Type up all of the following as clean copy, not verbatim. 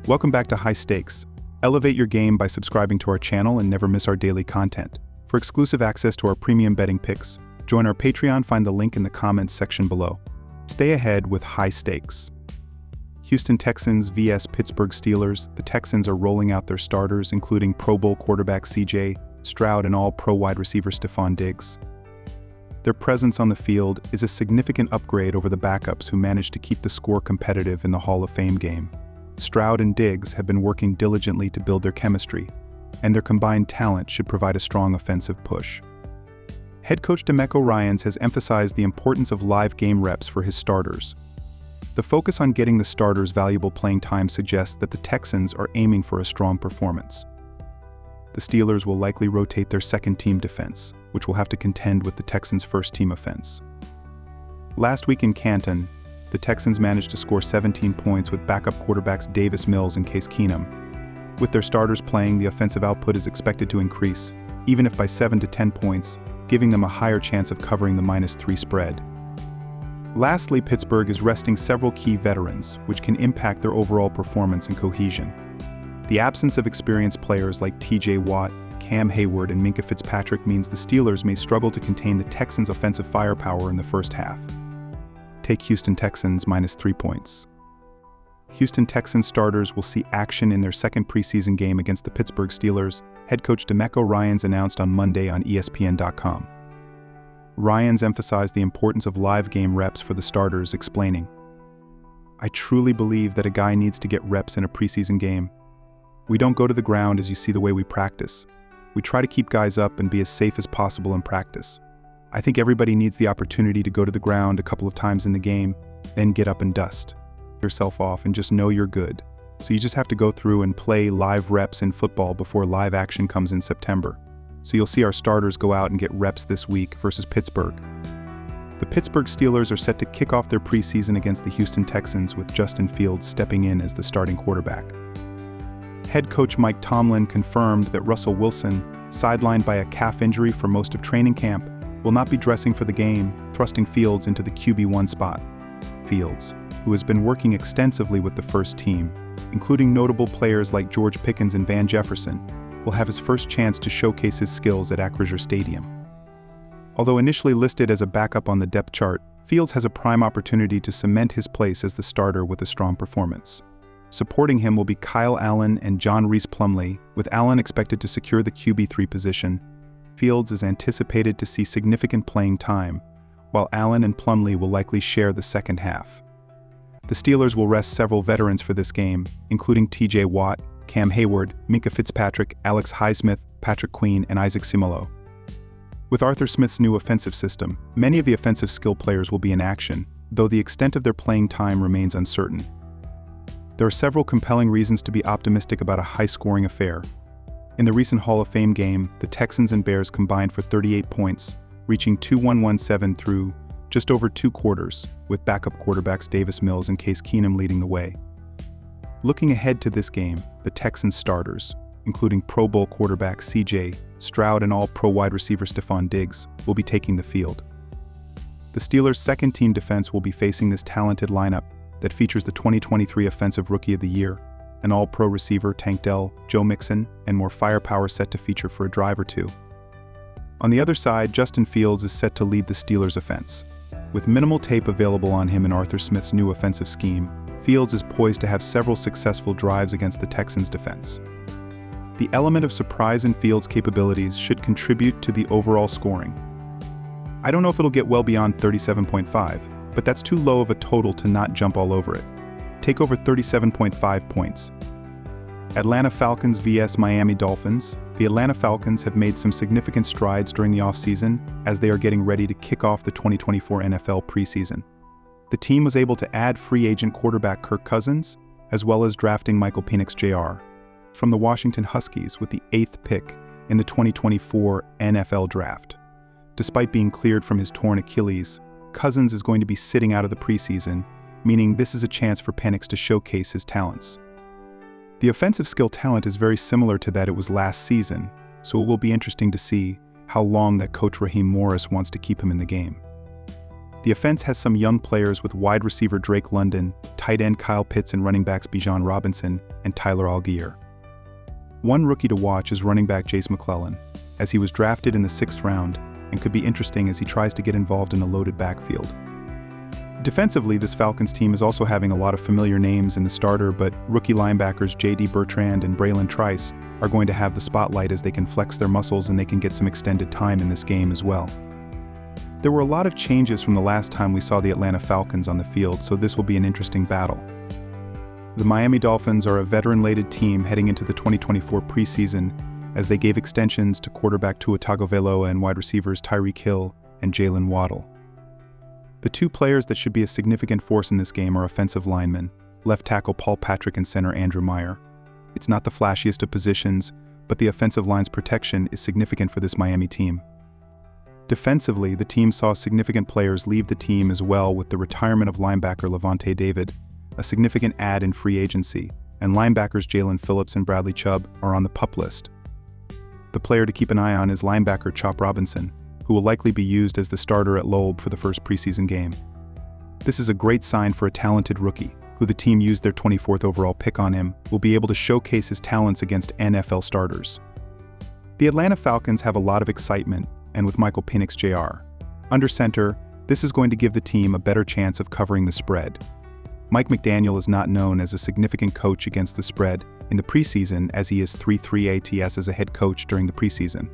Welcome back to High Stakes. Elevate your game by subscribing to our channel and never miss our daily content. For exclusive access to our premium betting picks, join our Patreon, find the link in the comments section below. Stay ahead with High Stakes. Houston Texans vs Pittsburgh Steelers. The Texans are rolling out their starters, including Pro Bowl quarterback C.J. Stroud and All-Pro wide receiver Stephon Diggs. Their presence on the field is a significant upgrade over the backups who managed to keep the score competitive in the Hall of Fame game. Stroud and Diggs have been working diligently to build their chemistry, and their combined talent should provide a strong offensive push. Head coach DeMeco Ryans has emphasized the importance of live game reps for his starters. The focus on getting the starters valuable playing time suggests that the Texans are aiming for a strong performance. The Steelers will likely rotate their second-team defense, which will have to contend with the Texans' first-team offense. Last week in Canton, the Texans managed to score 17 points with backup quarterbacks Davis Mills and Case Keenum. With their starters playing, the offensive output is expected to increase, even if by 7 to 10 points, giving them a higher chance of covering the -3 spread. Lastly, Pittsburgh is resting several key veterans, which can impact their overall performance and cohesion. The absence of experienced players like T.J. Watt, Cam Hayward, and Minkah Fitzpatrick means the Steelers may struggle to contain the Texans' offensive firepower in the first half. Take Houston Texans -3 points. Houston Texans starters will see action in their second preseason game against the Pittsburgh Steelers, head coach DeMeco Ryans announced on Monday on ESPN.com. Ryans emphasized the importance of live game reps for the starters, explaining, "I truly believe that a guy needs to get reps in a preseason game. We don't go to the ground as you see the way we practice. We try to keep guys up and be as safe as possible in practice. I think everybody needs the opportunity to go to the ground a couple of times in the game, then get up and dust yourself off and just know you're good. So you just have to go through and play live reps in football before live action comes in September. So you'll see our starters go out and get reps this week versus Pittsburgh." The Pittsburgh Steelers are set to kick off their preseason against the Houston Texans with Justin Fields stepping in as the starting quarterback. Head coach Mike Tomlin confirmed that Russell Wilson, sidelined by a calf injury for most of training camp, will not be dressing for the game, thrusting Fields into the QB1 spot. Fields, who has been working extensively with the first team, including notable players like George Pickens and Van Jefferson, will have his first chance to showcase his skills at Acrisure Stadium. Although initially listed as a backup on the depth chart, Fields has a prime opportunity to cement his place as the starter with a strong performance. Supporting him will be Kyle Allen and John Reese Plumlee, with Allen expected to secure the QB3 position. Fields is anticipated to see significant playing time, while Allen and Plumlee will likely share the second half. The Steelers will rest several veterans for this game, including T.J. Watt, Cam Hayward, Minkah Fitzpatrick, Alex Highsmith, Patrick Queen, and Isaac Seumalo. With Arthur Smith's new offensive system, many of the offensive skill players will be in action, though the extent of their playing time remains uncertain. There are several compelling reasons to be optimistic about a high-scoring affair. In the recent Hall of Fame game, the Texans and Bears combined for 38 points, reaching 2-1-1-7 through just over 2 quarters, with backup quarterbacks Davis Mills and Case Keenum leading the way. Looking ahead to this game, the Texans starters, including Pro Bowl quarterback C.J. Stroud and All-Pro wide receiver Stephon Diggs, will be taking the field. The Steelers' second-team defense will be facing this talented lineup that features the 2023 Offensive Rookie of the Year, an All-Pro receiver Tank Dell, Joe Mixon, and more firepower set to feature for a drive or two. On the other side, Justin Fields is set to lead the Steelers' offense. With minimal tape available on him in Arthur Smith's new offensive scheme, Fields is poised to have several successful drives against the Texans' defense. The element of surprise in Fields' capabilities should contribute to the overall scoring. I don't know if it'll get well beyond 37.5, but that's too low of a total to not jump all over it. Take over 37.5 points. Atlanta Falcons vs Miami Dolphins. The Atlanta Falcons have made some significant strides during the offseason as they are getting ready to kick off the 2024 NFL preseason. The team was able to add free agent quarterback Kirk Cousins, as well as drafting Michael Penix Jr. from the Washington Huskies with the 8th pick in the 2024 NFL Draft. Despite being cleared from his torn Achilles, Cousins is going to be sitting out of the preseason, meaning this is a chance for Penix to showcase his talents. The offensive skill talent is very similar to that it was last season, so it will be interesting to see how long that coach Raheem Morris wants to keep him in the game. The offense has some young players with wide receiver Drake London, tight end Kyle Pitts, and running backs Bijan Robinson and Tyler Allgeier. One rookie to watch is running back Jace McClellan, as he was drafted in the 6th round and could be interesting as he tries to get involved in a loaded backfield. Defensively, this Falcons team is also having a lot of familiar names in the starter, but rookie linebackers J.D. Bertrand and Braylon Trice are going to have the spotlight as they can flex their muscles and they can get some extended time in this game as well. There were a lot of changes from the last time we saw the Atlanta Falcons on the field, so this will be an interesting battle. The Miami Dolphins are a veteran-laden team heading into the 2024 preseason as they gave extensions to quarterback Tua Tagovailoa and wide receivers Tyreek Hill and Jalen Waddle. The two players that should be a significant force in this game are offensive linemen, left tackle Paul Patrick and center Andrew Meyer. It's not the flashiest of positions, but the offensive line's protection is significant for this Miami team. Defensively, the team saw significant players leave the team as well, with the retirement of linebacker Levante David, a significant add in free agency, and linebackers Jalen Phillips and Bradley Chubb are on the PUP list. The player to keep an eye on is linebacker Chop Robinson, who will likely be used as the starter at Loeb for the first preseason game. This is a great sign for a talented rookie, who the team used their 24th overall pick on him, will be able to showcase his talents against NFL starters. The Atlanta Falcons have a lot of excitement, and with Michael Penix Jr. under center, this is going to give the team a better chance of covering the spread. Mike McDaniel is not known as a significant coach against the spread in the preseason, as he is 3-3 ATS as a head coach during the preseason.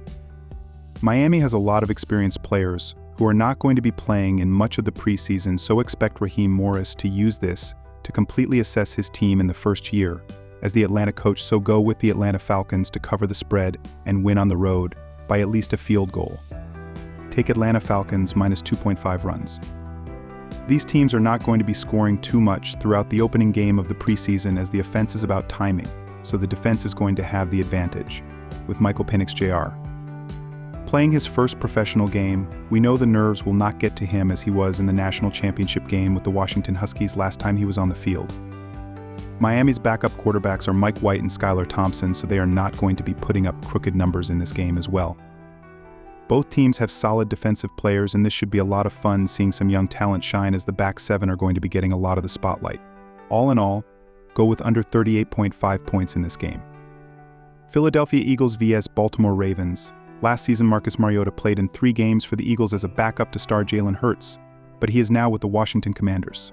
Miami has a lot of experienced players who are not going to be playing in much of the preseason, so expect Raheem Morris to use this to completely assess his team in the first year as the Atlanta coach, so go with the Atlanta Falcons to cover the spread and win on the road by at least a field goal. Take Atlanta Falcons minus 2.5 runs. These teams are not going to be scoring too much throughout the opening game of the preseason, as the offense is about timing, so the defense is going to have the advantage, with Michael Penix Jr. Playing his first professional game, we know the nerves will not get to him as he was in the national championship game with the Washington Huskies last time he was on the field. Miami's backup quarterbacks are Mike White and Skylar Thompson, so they are not going to be putting up crooked numbers in this game as well. Both teams have solid defensive players, and this should be a lot of fun seeing some young talent shine, as the back seven are going to be getting a lot of the spotlight. All in all, go with under 38.5 points in this game. Philadelphia Eagles vs Baltimore Ravens. Last season, Marcus Mariota played in 3 games for the Eagles as a backup to star Jalen Hurts, but he is now with the Washington Commanders.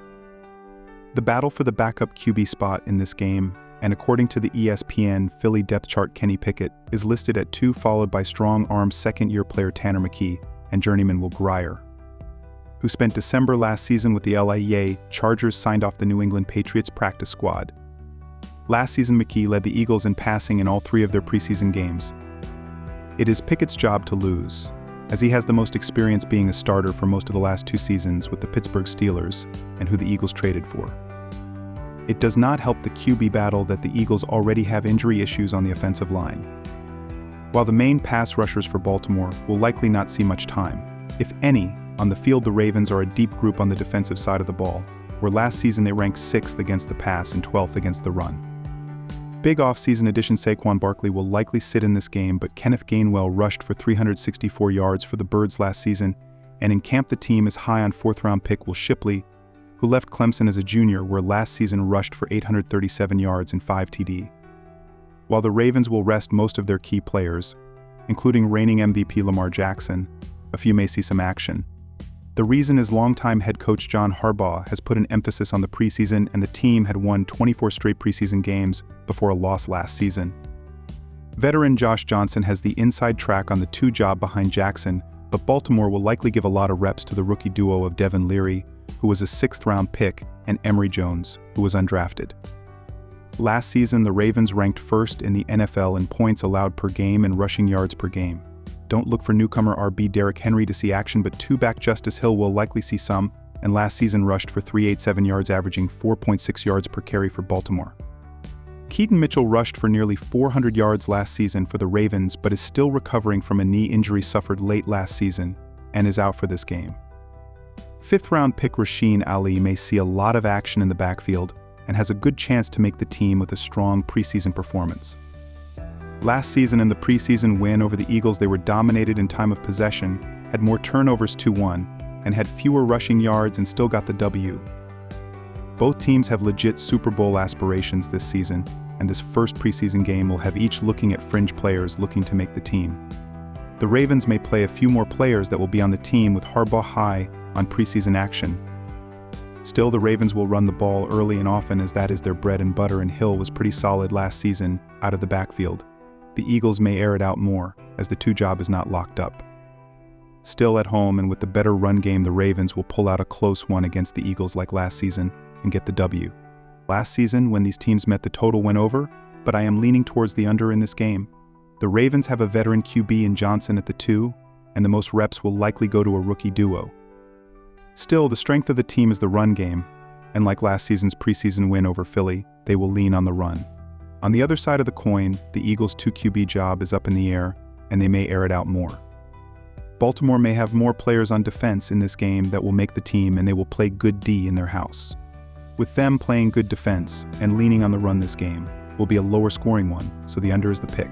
The battle for the backup QB spot in this game, and according to the ESPN Philly depth chart, Kenny Pickett is listed at 2, followed by strong-arm second-year player Tanner McKee and journeyman Will Grier, who spent December last season with the LA Chargers, signed off the New England Patriots practice squad. Last season, McKee led the Eagles in passing in all 3 of their preseason games. It is Pickett's job to lose, as he has the most experience being a starter for most of the last 2 seasons with the Pittsburgh Steelers and who the Eagles traded for. It does not help the QB battle that the Eagles already have injury issues on the offensive line. While the main pass rushers for Baltimore will likely not see much time, if any, on the field, the Ravens are a deep group on the defensive side of the ball, where last season they ranked 6th against the pass and 12th against the run. Big off-season addition Saquon Barkley will likely sit in this game, but Kenneth Gainwell rushed for 364 yards for the Birds last season, and in camp the team is high on 4th-round pick Will Shipley, who left Clemson as a junior, where last season rushed for 837 yards and 5 TD. While the Ravens will rest most of their key players, including reigning MVP Lamar Jackson, a few may see some action. The reason is longtime head coach John Harbaugh has put an emphasis on the preseason, and the team had won 24 straight preseason games before a loss last season. Veteran Josh Johnson has the inside track on the 2 job behind Jackson, but Baltimore will likely give a lot of reps to the rookie duo of Devin Leary, who was a 6th-round pick, and Emory Jones, who was undrafted. Last season, the Ravens ranked 1st in the NFL in points allowed per game and rushing yards per game. Don't look for newcomer RB Derrick Henry to see action, but 2-back Justice Hill will likely see some, and last season rushed for 387 yards, averaging 4.6 yards per carry for Baltimore. Keaton Mitchell rushed for nearly 400 yards last season for the Ravens, but is still recovering from a knee injury suffered late last season and is out for this game. 5th-round pick Rasheen Ali may see a lot of action in the backfield and has a good chance to make the team with a strong preseason performance. Last season, in the preseason win over the Eagles, they were dominated in time of possession, had more turnovers 2-1, and had fewer rushing yards and still got the W. Both teams have legit Super Bowl aspirations this season, and this first preseason game will have each looking at fringe players looking to make the team. The Ravens may play a few more players that will be on the team with Harbaugh high on preseason action. Still, the Ravens will run the ball early and often as that is their bread and butter, and Hill was pretty solid last season out of the backfield. The Eagles may air it out more, as the two job is not locked up. Still, at home and with the better run game, the Ravens will pull out a close one against the Eagles like last season and get the W. Last season, when these teams met, the total went over, but I am leaning towards the under in this game. The Ravens have a veteran QB in Johnson at the 2, and the most reps will likely go to a rookie duo. Still, the strength of the team is the run game, and like last season's preseason win over Philly, they will lean on the run. On the other side of the coin, the Eagles' 2 QB job is up in the air, and they may air it out more. Baltimore may have more players on defense in this game that will make the team, and they will play good D in their house. With them playing good defense and leaning on the run, this game will be a lower scoring one, so the under is the pick.